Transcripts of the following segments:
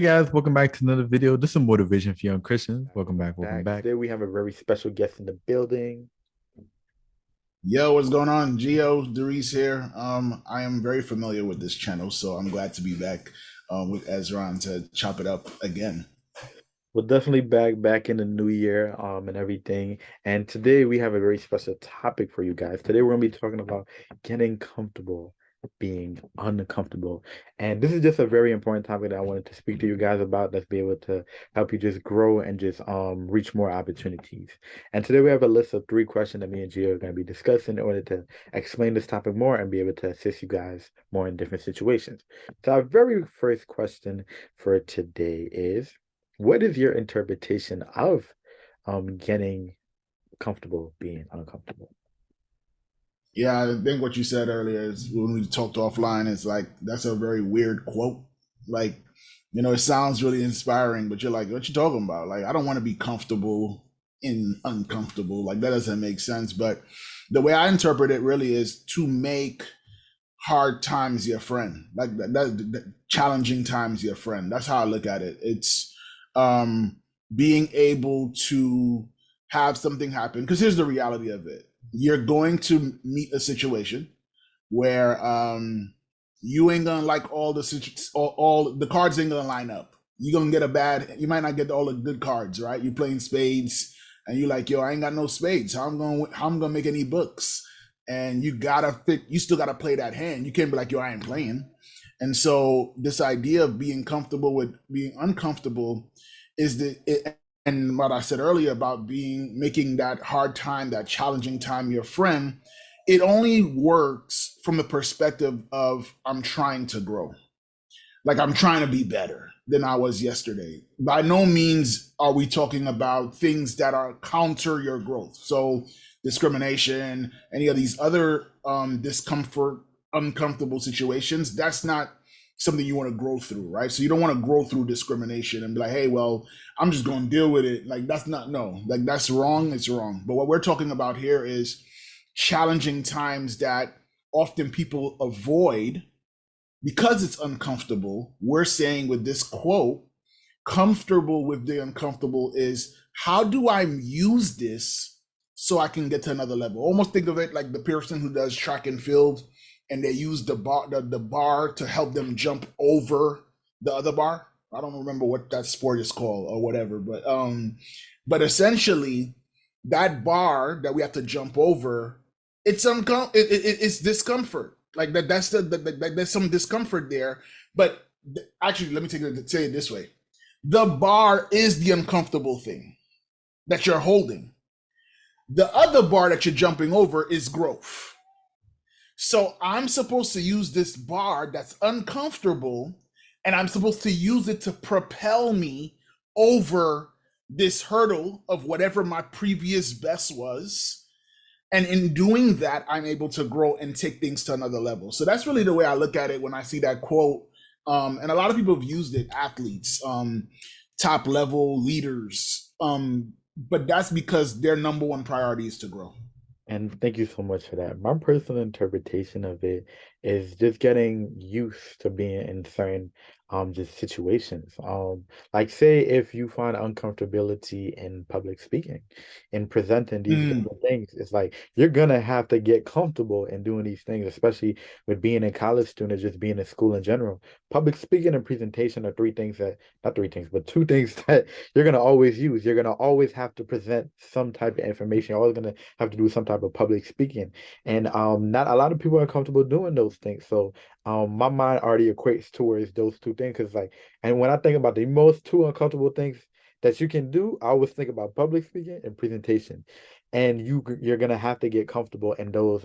guys, welcome back to another video. This is Motivation for Young Christians. Welcome back, welcome Back. back. Today we have a very special guest in the building. Yo, what's going on? Geo, Derice here. I am very familiar with this channel, so I'm glad to be back with Esron to chop it up again. We'll definitely back in the new year, and everything. And today we have a very special topic for you guys. Today we're gonna be talking about getting comfortable being uncomfortable. And this is just a very important topic that I wanted to speak to you guys about that's be able to help you just grow and just reach more opportunities. And today we have a list of 3 questions that me and Gio are going to be discussing in order to explain this topic more and be able to assist you guys more in different situations. So our very first question for today is, what is your interpretation of getting comfortable being uncomfortable? Yeah, I think what you said earlier is when we talked offline, it's like that's a very weird quote. Like, it sounds really inspiring, but you're like, what you talking about? Like, I don't want to be comfortable in uncomfortable. Like that doesn't make sense. But the way I interpret it really is to make hard times your friend, like that challenging times your friend. That's how I look at it. It's being able to have something happen, because here's the reality of it. You're going to meet a situation where you ain't gonna like all the cards ain't gonna line up. You're gonna get you might not get all the good cards, right? You're playing spades and you're like, yo, I ain't got no spades. How I'm gonna make any books? And you still gotta play that hand. You can't be like, yo, I ain't playing. And so this idea of being comfortable with being uncomfortable and what I said earlier about making that hard time, that challenging time your friend, it only works from the perspective of I'm trying to grow. Like I'm trying to be better than I was yesterday. By no means are we talking about things that are counter your growth. So discrimination, any of these other discomfort, uncomfortable situations, that's not something you want to grow through, right? So you don't want to grow through discrimination and be like, hey, well, I'm just going to deal with it. Like that's not, no, like that's wrong. It's wrong. But what we're talking about here is challenging times that often people avoid because it's uncomfortable. We're saying with this quote, comfortable with the uncomfortable is how do I use this so I can get to another level? Almost think of it like the person who does track and field and they use the bar to help them jump over the other bar. I don't remember what that sport is called or whatever, but essentially that bar that we have to jump over, it's discomfort. Like there's some discomfort there. But actually, let me say it this way: the bar is the uncomfortable thing that you're holding. The other bar that you're jumping over is growth. So I'm supposed to use this bar that's uncomfortable, and I'm supposed to use it to propel me over this hurdle of whatever my previous best was. And in doing that, I'm able to grow and take things to another level. So that's really the way I look at it when I see that quote. And a lot of people have used it, athletes, top level leaders. But that's because their number one priority is to grow. And thank you so much for that. My personal interpretation of it is just getting used to being in certain just situations. Like say if you find uncomfortability in public speaking, in presenting these Mm, different things, it's like you're gonna have to get comfortable in doing these things, especially with being a college student, just being in school in general. Public speaking and presentation are three things that, not three things, but two things that you're gonna always use. You're gonna always have to present some type of information. You're always gonna have to do some type of public speaking. And not a lot of people are comfortable doing those things. So my mind already equates towards those two things. Because like, and when I think about the most two uncomfortable things that you can do, I always think about public speaking and presentation. And you're gonna have to get comfortable in those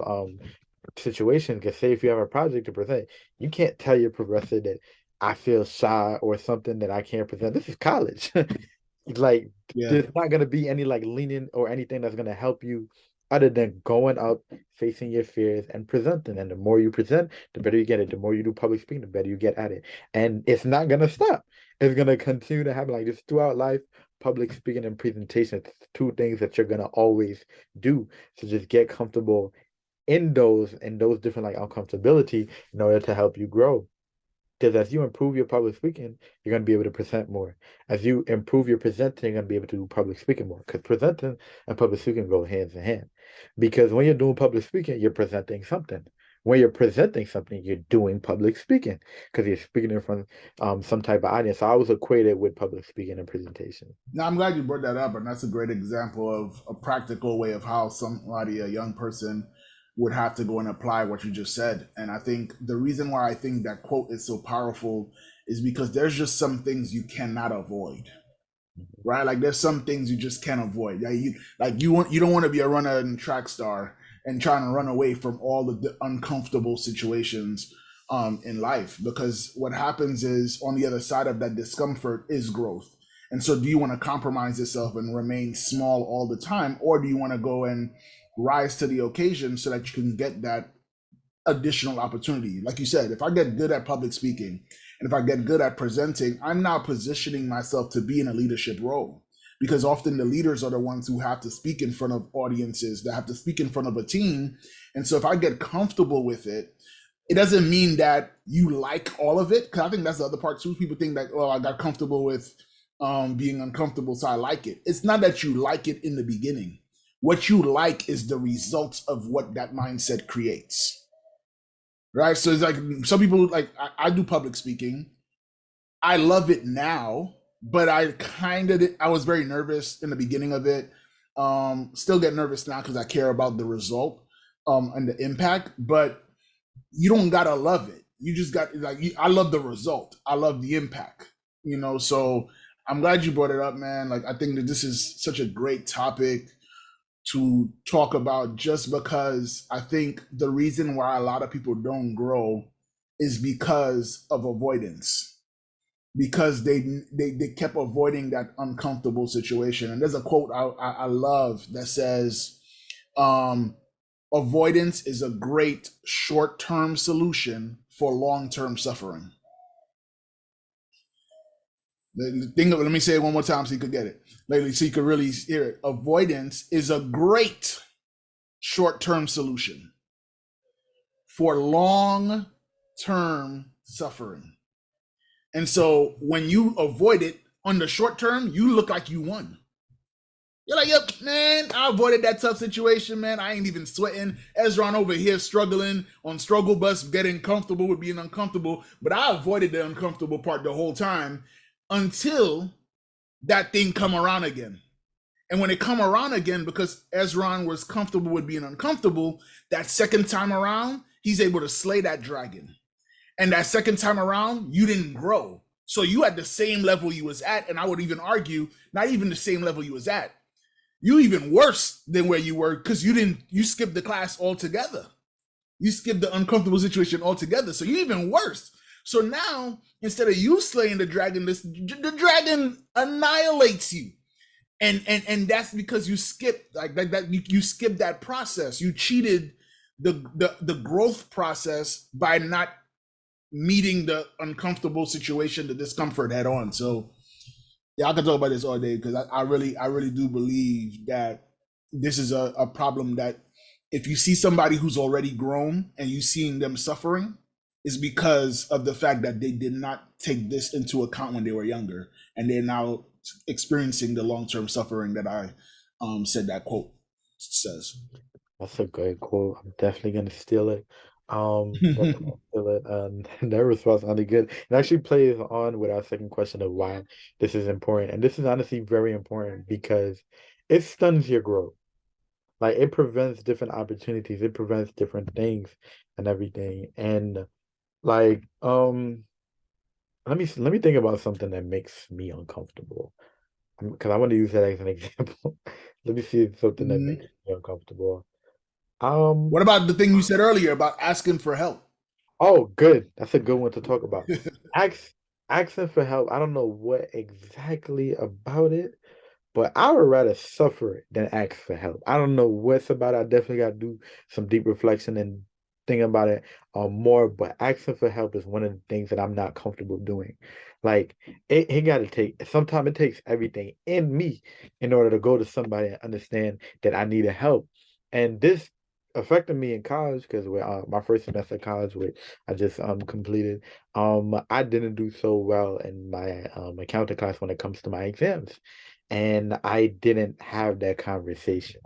situations. Because say if you have a project to present, you can't tell your professor that I feel shy or something that I can't present. This is college. Like yeah. there's not gonna be any like leaning or anything that's gonna help you other than going up, facing your fears and presenting. And the more you present, the better you get it. The more you do public speaking, the better you get at it. And it's not gonna stop. It's gonna continue to happen like this throughout life. Public speaking and presentation, it's two things that you're gonna always do. So just get comfortable in those different like uncomfortability in order to help you grow. Because as you improve your public speaking, you're going to be able to present more. As you improve your presenting, you're going to be able to do public speaking more. Because presenting and public speaking go hand in hand. Because when you're doing public speaking, you're presenting something. When you're presenting something, you're doing public speaking because you're speaking in front of some type of audience. So I was equated with public speaking and presentation. Now, I'm glad you brought that up, and that's a great example of a practical way of how somebody, a young person, would have to go and apply what you just said. And I think the reason why I think that quote is so powerful is because there's just some things you cannot avoid, right? Like there's some things you just can't avoid. You don't want to be a runner and track star and trying to run away from all of the uncomfortable situations in life, because what happens is on the other side of that discomfort is growth. And so do you want to compromise yourself and remain small all the time, or do you want to go and rise to the occasion so that you can get that additional opportunity? Like you said, if I get good at public speaking and if I get good at presenting, I'm now positioning myself to be in a leadership role, because often the leaders are the ones who have to speak in front of audiences, that have to speak in front of a team. And so if I get comfortable with it, it doesn't mean that you like all of it, because I think that's the other part too. People think that, oh, I got comfortable with being uncomfortable, so I like it. It's not that you like it in the beginning. What you like is the results of what that mindset creates, right? So it's like some people, like I do public speaking. I love it now, but I was very nervous in the beginning of it. Still get nervous now because I care about the result and the impact, but you don't gotta love it. You just got I love the result. I love the impact, so I'm glad you brought it up, man. Like, I think that this is such a great topic to talk about, just because I think the reason why a lot of people don't grow is because of avoidance, because they kept avoiding that uncomfortable situation. And there's a quote I love that says, avoidance is a great short-term solution for long-term suffering. Let me say it one more time so you could get it. Lately, so you could really hear it. Avoidance is a great short-term solution for long-term suffering. And so when you avoid it on the short term, you look like you won. You're like, yep, man, I avoided that tough situation, man. I ain't even sweating. Esron over here struggling on struggle bus, getting comfortable with being uncomfortable. But I avoided the uncomfortable part the whole time until that thing come around again. And when it come around again, because Esron was comfortable with being uncomfortable, that second time around, he's able to slay that dragon. And that second time around, you didn't grow. So you at the same level you was at, and I would even argue, not even the same level you was at. You even worse than where you were, because you skipped the class altogether. You skipped the uncomfortable situation altogether. So you're even worse. So now, instead of you slaying the dragon, the dragon annihilates you. And that's because you skipped that you skipped that process. You cheated the growth process by not meeting the uncomfortable situation, the discomfort head on. So yeah, I can talk about this all day, because I really do believe that this is a problem that if you see somebody who's already grown and you seeing them suffering, is because of the fact that they did not take this into account when they were younger, and they're now experiencing the long-term suffering that I said that quote says. That's a great quote. I'm definitely gonna steal it. Definitely gonna steal it. And that response sounded good. It actually plays on with our second question of why this is important. And this is honestly very important because it stuns your growth. Like, it prevents different opportunities, it prevents different things and everything. And like, let me think about something that makes me uncomfortable. Because I want to use that as an example. Let me see something that makes me uncomfortable. What about the thing you said earlier about asking for help? Oh, good. That's a good one to talk about. Asking for help. I don't know what exactly about it, but I would rather suffer than ask for help. I don't know what's about it. I definitely got to do some deep reflection and think about it more. But asking for help is one of the things that I'm not comfortable doing. Like, it got to take, sometimes it takes everything in me in order to go to somebody and understand that I need a help. And this affected me in college because my first semester of college, which I just completed, I didn't do so well in my accounting class when it comes to my exams, and I didn't have that conversation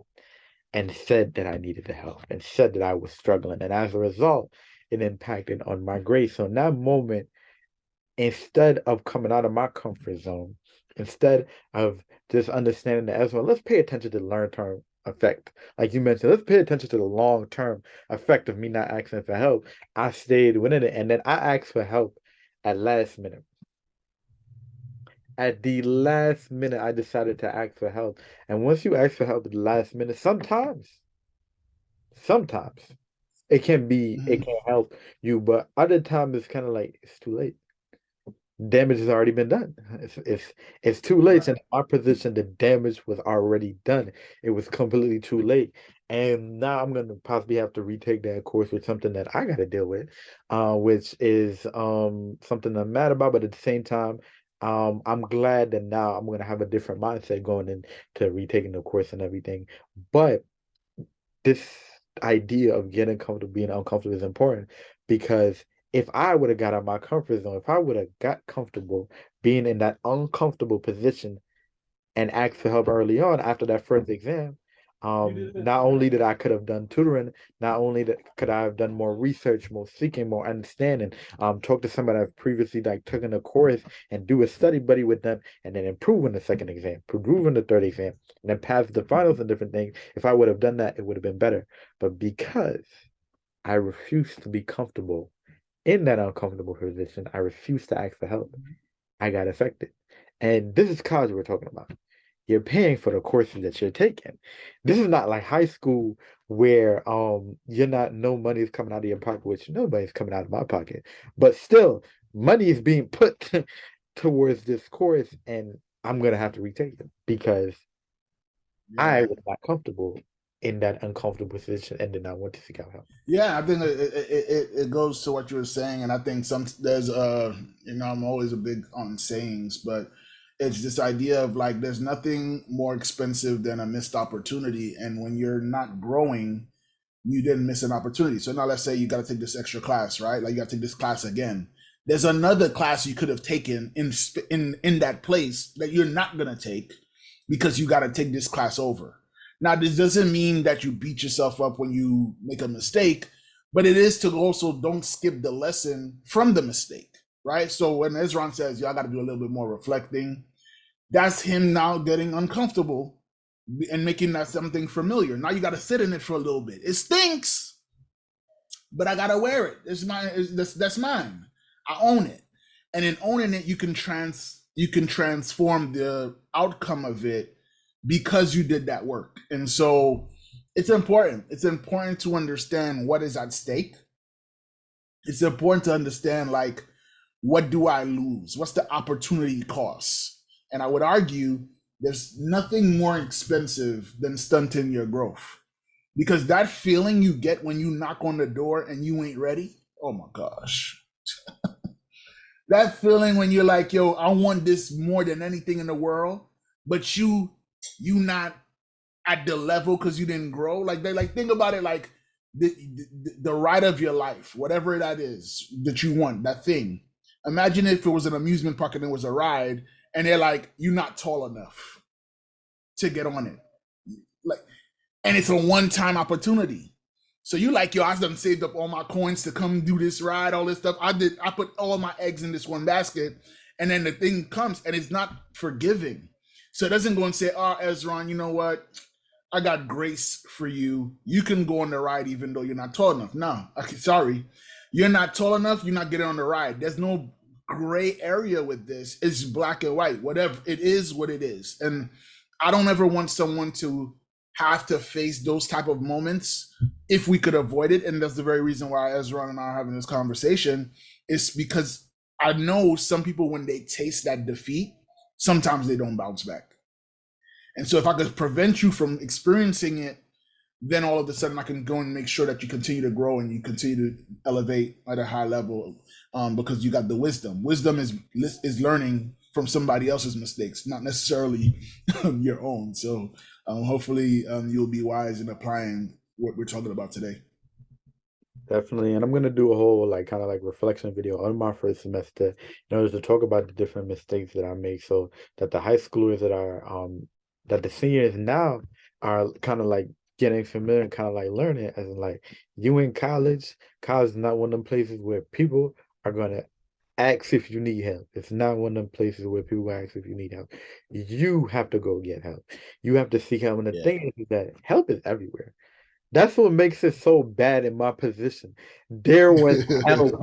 and said that I needed the help and said that I was struggling, and as a result, it impacted on my grades. So in that moment, instead of coming out of my comfort zone, instead of just understanding the Esron, let's pay attention to the long-term effect. Like you mentioned, let's pay attention to the long-term effect of me not asking for help. I stayed within it, and then I asked for help at last minute. At the last minute, I decided to ask for help. And once you ask for help at the last minute, sometimes it can help you, but other times it's kind of like it's too late. Damage has already been done. It's too late. And in my position, the damage was already done. It was completely too late. And now I'm gonna possibly have to retake that course with something that I gotta deal with, which is something I'm mad about, but at the same time, I'm glad that now I'm gonna have a different mindset going into retaking the course and everything. But this idea of getting comfortable, being uncomfortable is important because if I would have got out of my comfort zone, if I would have got comfortable being in that uncomfortable position and asked for help early on after that first exam, not only that I could have done tutoring, not only that could I have done more research, more seeking, more understanding, talk to somebody I've previously like taken a course and do a study buddy with them, and then improve in the second exam, improve in the third exam, and then pass the finals and different things. If I would have done that, it would have been better. But because I refused to be comfortable in that uncomfortable position, I refused to ask for help. I got affected. And this is college we're talking about. You're paying for the courses that you're taking. This is not like high school where you're not no money is coming out of your pocket, which nobody's coming out of my pocket. But still, money is being put towards this course, and I'm gonna have to retake it because I was not comfortable in that uncomfortable position and did not want to seek out help. Yeah, I think it goes to what you were saying, and I think there's I'm always a big on sayings, but it's this idea of like there's nothing more expensive than a missed opportunity, and when you're not growing, you didn't miss an opportunity. So now let's say you got to take this extra class, right? Like you got to take this class again. There's another class you could have taken in that place that you're not gonna take because you got to take this class over. Now, this doesn't mean that you beat yourself up when you make a mistake, but it is to also don't skip the lesson from the mistake, right? So when Esron says, y'all got to do a little bit more reflecting, that's him now getting uncomfortable and making that something familiar. Now you got to sit in it for a little bit. It stinks, but I got to wear it. It's mine. That's mine. I own it. And in owning it, you can transform the outcome of it because you did that work. And so it's important. It's important to understand what is at stake. It's important to understand, like, what do I lose? What's the opportunity cost? And I would argue there's nothing more expensive than stunting your growth. Because that feeling you get when you knock on the door and you ain't ready, oh my gosh. That feeling when you're like, yo, I want this more than anything in the world, but you not at the level because you didn't grow. Like think about it like the ride of your life, whatever that is that you want, that thing. Imagine if it was an amusement park and it was a ride and they're like, you're not tall enough to get on it. Like, and it's a one-time opportunity. So you like, yo, I done saved up all my coins to come do this ride, all this stuff. I put all my eggs in this one basket, and then the thing comes and it's not forgiving. So it doesn't go and say, oh, Esron, you know what? I got grace for you. You can go on the ride even though you're not tall enough. No, okay, sorry. You're not tall enough. You're not getting on the ride. There's no gray area with this. It's black and white. Whatever. It is what it is. And I don't ever want someone to have to face those type of moments if we could avoid it. And that's the very reason why Esron and I are having this conversation, is because I know some people, when they taste that defeat, sometimes they don't bounce back. And so if I could prevent you from experiencing it, then all of a sudden I can go and make sure that you continue to grow and you continue to elevate at a high level, because you got the wisdom. Wisdom is learning from somebody else's mistakes, not necessarily your own. So hopefully you'll be wise in applying what we're talking about today. Definitely, and I'm gonna do a whole like kind of like reflection video on my first semester, to talk about the different mistakes that I make, so that the high schoolers that the seniors now are kind of like getting familiar and kind of like learning, as in like you in college. College is not one of them places where people are gonna ask if you need help. It's not one of them places where people ask if you need help. You have to go get help. You have to seek help, and the Yeah. thing is that help is everywhere. That's what makes it so bad in my position. There was help,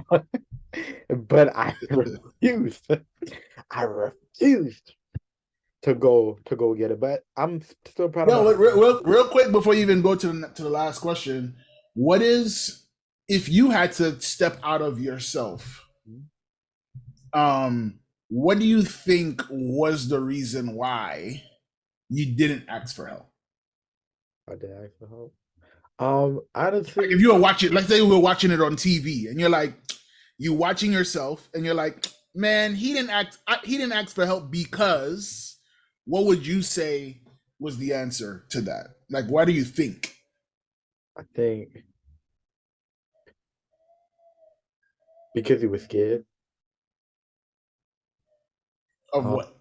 but I refused. I refused to go get it. But I'm still proud of No, my. real quick before you even go to the last question, what is if you had to step out of yourself? What do you think was the reason why you didn't ask for help? I did ask for help. Like Honestly, if you were watching, let's say we were watching it on TV, and you're like, you watching yourself, and you're like, man, he didn't ask for help because. What would you say was the answer to that? Like, why do you think? I think because he was scared. Of Um, what?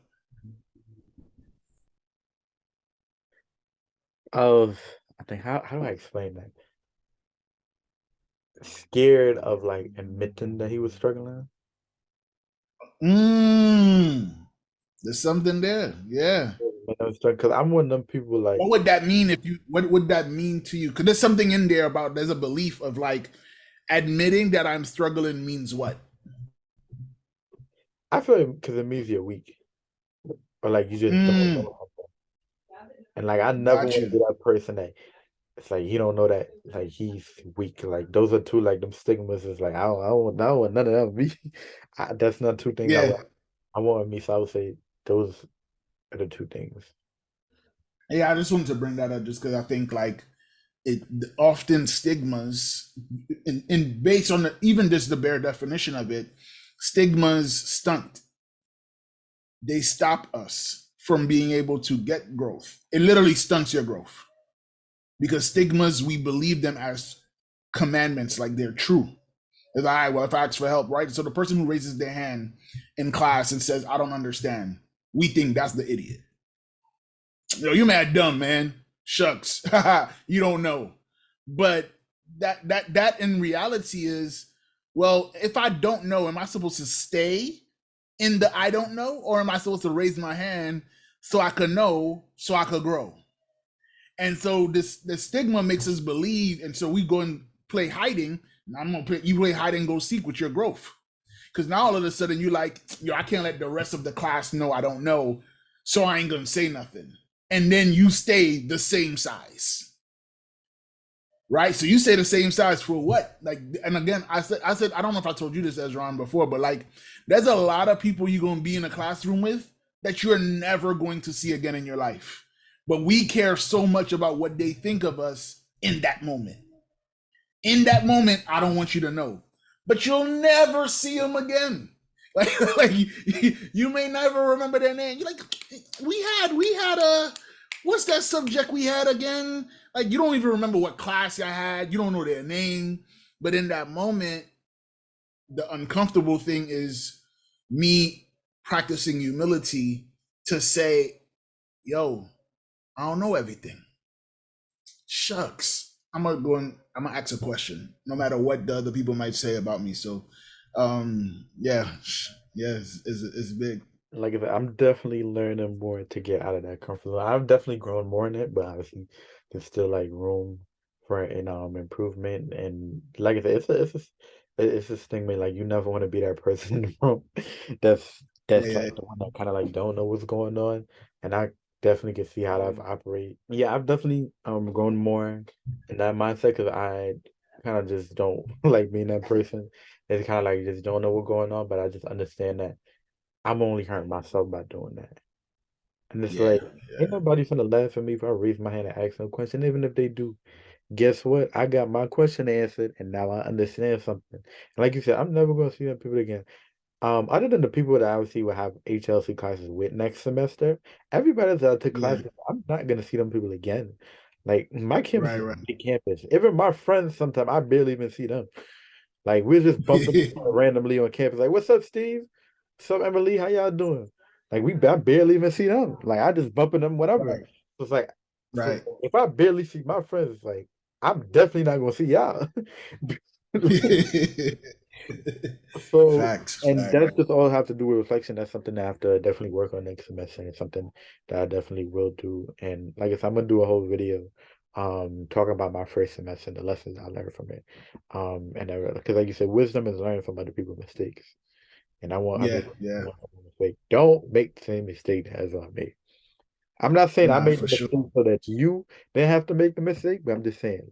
of I think how do I explain that? Scared of like admitting that he was struggling. Mm, there's something there. Yeah. Because I'm one of them people like. What would that mean if you? What would that mean to you? Because there's something in there about there's a belief of like admitting that I'm struggling means what? I feel like because it means you're weak, or like you just don't Mm, know. And like I never got want to you. be that person that it's like he don't know that like he's weak. Like those are two like them stigmas. Is like I don't want none of that. Me, that's not two things Yeah. I want with me. So I would say those are the two things. Yeah. I just wanted to bring that up just because I think like it often stigmas, in based on even just the bare definition of it, stigmas stunt. They stop us from being able to get growth. It literally stunts your growth because stigmas, we believe them as commandments, like they're true. It's all right, well, if I ask for help, right? So the person who raises their hand in class and says, I don't understand, we think that's the idiot. Yo, you mad dumb, man. Shucks. You don't know. But that in reality is, well, if I don't know, am I supposed to stay in the I don't know, or am I supposed to raise my hand so I could know, so I could grow? And so the stigma makes us believe, and so we go and play hiding. I'm gonna play you play hide and go seek with your growth. Because now all of a sudden you like, yo, I can't let the rest of the class know I don't know, so I ain't gonna say nothing. And then you stay the same size. Right? So you say the same size for what? Like, and again, I said, I don't know if I told you this, Esron, before, but like there's a lot of people you're gonna be in a classroom with that you're never going to see again in your life. But we care so much about what they think of us in that moment. In that moment, I don't want you to know. But you'll never see them again. Like you may never remember their name. You're like, we had a what's that subject we had again? Like you don't even remember what class I had. You don't know their name. But in that moment, the uncomfortable thing is me practicing humility to say, yo, I don't know everything. Shucks. I'm gonna ask a question, no matter what the other people might say about me. So yeah. Yeah, it's big. Like I said, I'm definitely learning more to get out of that comfort zone. I've definitely grown more in it, but obviously there's still like room for improvement. And like I said, it's this thing, man. Like you never want to be that person in the room that's Yeah, that's yeah. like the one that kind of like don't know what's going on. And I definitely can see how that operate. Yeah, I've definitely grown more in that mindset because I kind of just don't like being that person. It's kind of like just don't know what's going on, but I just understand that. I'm only hurting myself by doing that. And it's Yeah, like, ain't yeah. nobody finna laugh at me if I raise my hand and ask them a question. Even if they do, guess what? I got my question answered and now I understand something. And like you said, I'm never gonna see them people again. Other than the people that I obviously will have HLC classes with next semester, everybody that I took Yeah. classes, I'm not gonna see them people again. Like my campus Right, is right. a big campus. Even my friends, sometimes I barely even see them. Like we're just bumping randomly on campus. Like, what's up, Steve? What's up, Emily? How y'all doing? Like I barely even see them. Like I just bumping them, whatever. Right, So it's like, so right. if I barely see my friends, it's like I'm definitely not gonna see y'all. So, Facts, and facts. that's just all have to do with reflection. That's something I have to definitely work on next semester, and something that I definitely will do. And like I said, I'm gonna do a whole video, talking about my first semester and the lessons I learned from it. And because like you said, wisdom is learning from other people's mistakes, and I want others Yeah, to yeah. learn from my mistake. Don't make the same mistake as I made. I'm not saying I Nah, made for the sure. mistake so that you didn't have to make the mistake, but I'm just saying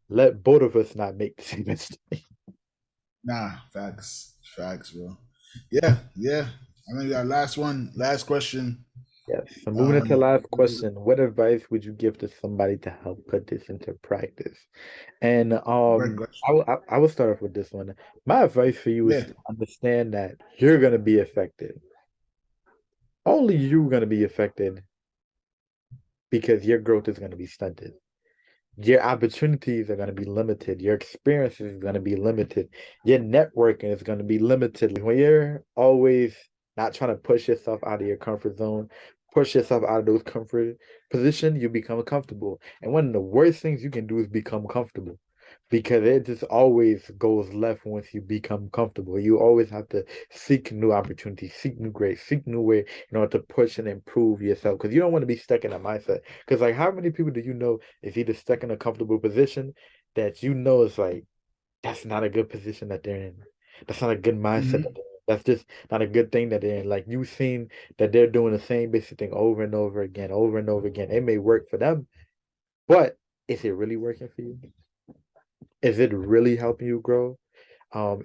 let both of us not make the same mistake. Nah, facts, facts, bro. Yeah, yeah. I think that last one, last question. Yes. So moving into the Um, last question, what advice would you give to somebody to help put this into practice? And great question. I will start off with this one. My advice for you is Yeah, to understand that you're gonna be affected. Only you're gonna be affected because your growth is gonna be stunted. Your opportunities are going to be limited. Your experiences is going to be limited. Your networking is going to be limited. Like when you're always not trying to push yourself out of your comfort zone, push yourself out of those comfort position, you become comfortable. And one of the worst things you can do is become comfortable because it just always goes left once you become comfortable. You always have to seek new opportunities, seek new grades, seek new way in order to push and improve yourself because you don't want to be stuck in a mindset. Because like how many people do you know is either stuck in a comfortable position that you know is like that's not a good position that they're in. That's not a good mindset that hmm they're in. That's just not a good thing that they're in. Like you've seen that they're doing the same basic thing over and over again, over and over again. It may work for them, but is it really working for you? Is it really helping you grow?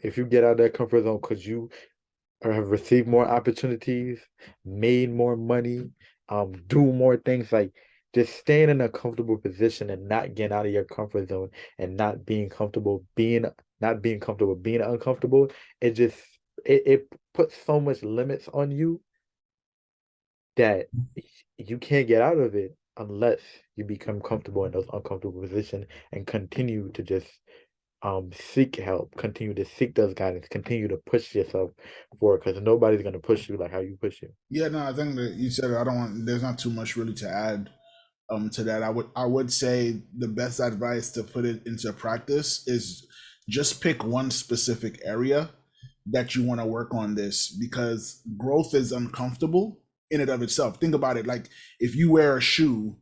If you get out of that comfort zone because you or have received more opportunities, made more money, do more things like just staying in a comfortable position and not getting out of your comfort zone and not being comfortable being uncomfortable, it just it puts so much limits on you that you can't get out of it unless you become comfortable in those uncomfortable positions and continue to just seek help, continue to seek those guidance, continue to push yourself forward because nobody's gonna push you like how you push you. yeah. No, I think that you said it. I don't want. There's not too much really to add. To that, I would say the best advice to put it into practice is just pick one specific area that you want to work on this because growth is uncomfortable in and of itself. Think about it. Like if you wear a shoe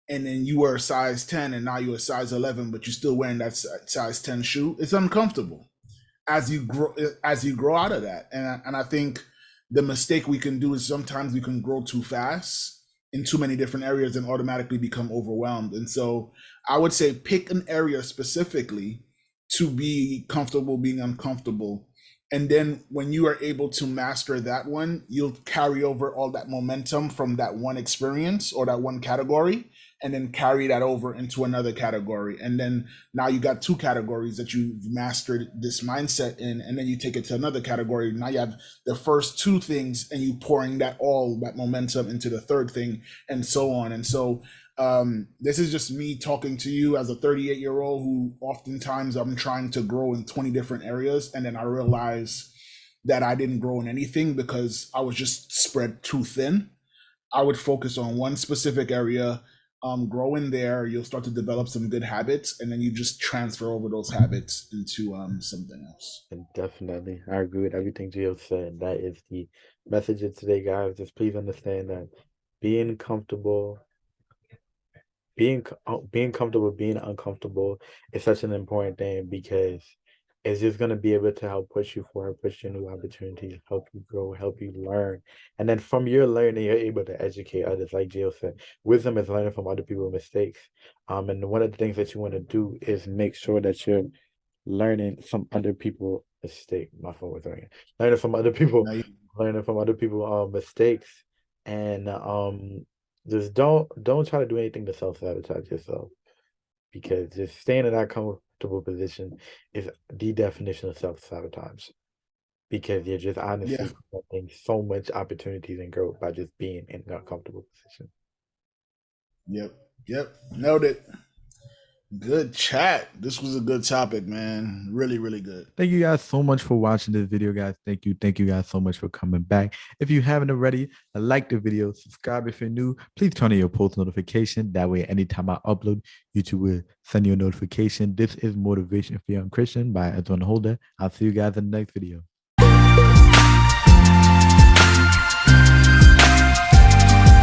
and then you were a size 10 and now you're a size 11 but you're still wearing that size 10 shoe, it's uncomfortable as you grow out of that. And I think the mistake we can do is sometimes we can grow too fast in too many different areas and automatically become overwhelmed. And so I would say pick an area specifically to be comfortable being uncomfortable. And then when you are able to master that one, you'll carry over all that momentum from that one experience or that one category and then carry that over into another category. And then now you got two categories that you've mastered this mindset in, and then you take it to another category. Now you have the first two things and you pouring that momentum into the third thing and so on. And so this is just me talking to you as a 38-year-old who oftentimes I'm trying to grow in 20 different areas. And then I realize that I didn't grow in anything because I was just spread too thin. I would focus on one specific area, grow in there. You'll start to develop some good habits, and then you just transfer over those habits into something else. And definitely, I agree with everything Gio said. That is the message of today, guys. Just please understand that being comfortable being comfortable being uncomfortable is such an important thing because it's just going to be able to help push you forward, push your new opportunities, help you grow, help you learn, and then from your learning you're able to educate others. Like Jill said, wisdom is learning from other people's mistakes, and one of the things that you want to do is make sure that you're learning from other people mistake. My phone was ringing. Learning from other people, Now, learning from other people mistakes, and just don't try to do anything to self-sabotage yourself because just staying in that comfortable position is the definition of self-sabotage because you're just yeah, honestly getting so much opportunities and growth by just being in a comfortable position. yep. Yep, nailed it. Good chat. This was a good topic, man. Really, really good. Thank you guys so much for watching this video, guys. Thank you. Thank you guys so much for coming back. If you haven't already, like the video, subscribe if you're new. Please turn on your post notification. That way, anytime I upload, YouTube will send you a notification. This is Motivation for Young Christian by Esron Holder. I'll see you guys in the next video.